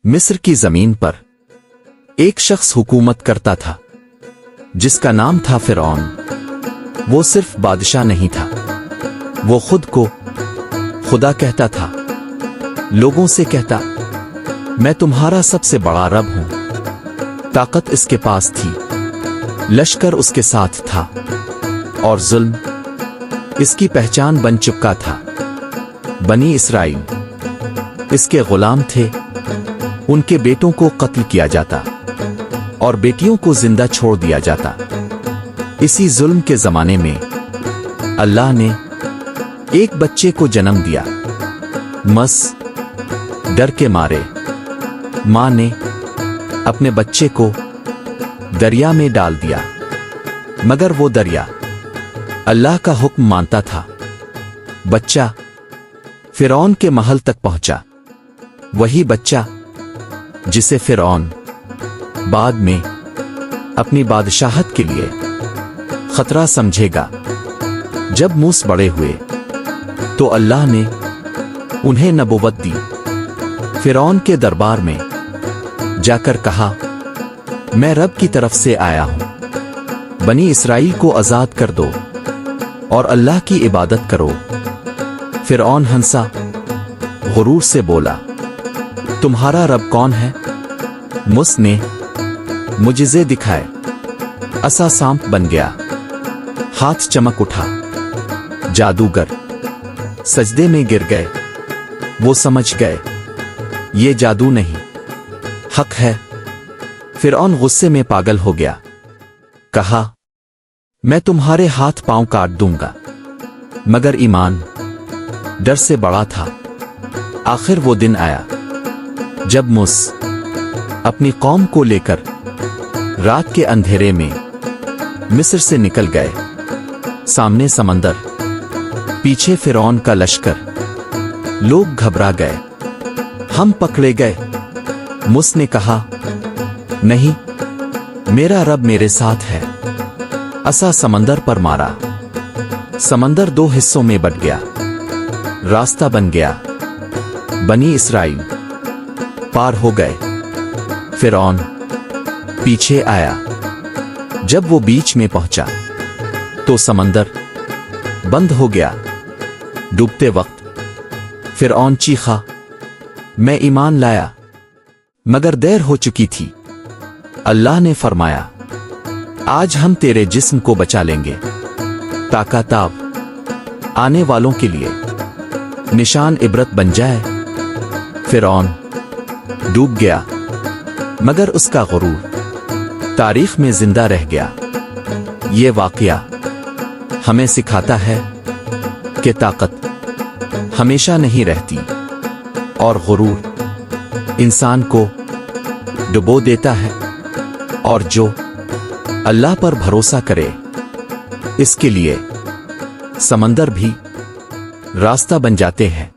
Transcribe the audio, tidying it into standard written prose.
मिस्र की जमीन पर एक शख्स हुकूमत करता था जिसका नाम था फिरौन। वो सिर्फ बादशाह नहीं था, वो खुद को खुदा कहता था। लोगों से कहता, मैं तुम्हारा सबसे बड़ा रब हूं। ताकत इसके पास थी, लश्कर उसके साथ था और जुल्म इसकी पहचान बन चुका था। बनी इसराइल इसके गुलाम थे। उनके बेटों को कत्ल किया जाता और बेटियों को जिंदा छोड़ दिया जाता। इसी जुल्म के जमाने में अल्लाह ने एक बच्चे को जन्म दिया। मस डर के मारे मां ने अपने बच्चे को दरिया में डाल दिया, मगर वो दरिया अल्लाह का हुक्म मानता था। बच्चा फिरौन के महल तक पहुंचा। वही बच्चा जिसे फिरौन बाद में अपनी बादशाहत के लिए खतरा समझेगा। जब मूस बड़े हुए तो अल्लाह ने उन्हें नबूवत दी। फिरौन के दरबार में जाकर कहा, मैं रब की तरफ से आया हूं, बनी इसराइल को आजाद कर दो और अल्लाह की इबादत करो। फिरौन हंसा, गुरूर से बोला, तुम्हारा रब कौन है? मूसा ने मुजिज़े दिखाए। असा सांप बन गया, हाथ चमक उठा। जादूगर सजदे में गिर गए। वो समझ गए ये जादू नहीं, हक है। फिरौन गुस्से में पागल हो गया। कहा, मैं तुम्हारे हाथ पांव काट दूंगा। मगर ईमान डर से बड़ा था। आखिर वो दिन आया जब मूसा अपनी कौम को लेकर रात के अंधेरे में मिस्र से निकल गए। सामने समंदर, पीछे फिरौन का लश्कर। लोग घबरा गए, हम पकड़े गए। मूसा ने कहा, नहीं, मेरा रब मेरे साथ है। असा समंदर पर मारा। समंदर दो हिस्सों में बट गया, रास्ता बन गया। बनी इसराइल पार हो गए। फिरौन पीछे आया। जब वो बीच में पहुंचा तो समंदर बंद हो गया। डूबते वक्त फिरौन चीखा, मैं ईमान लाया, मगर देर हो चुकी थी। अल्लाह ने फरमाया, आज हम तेरे जिस्म को बचा लेंगे ताकि ताब आने वालों के लिए निशान इबरत बन जाए। फिरौन डूब गया, मगर उसका गुरूर तारीख में जिंदा रह गया। ये वाकया हमें सिखाता है कि ताकत हमेशा नहीं रहती और गुरूर इंसान को डुबो देता है। और जो अल्लाह पर भरोसा करे, इसके लिए समंदर भी रास्ता बन जाते हैं।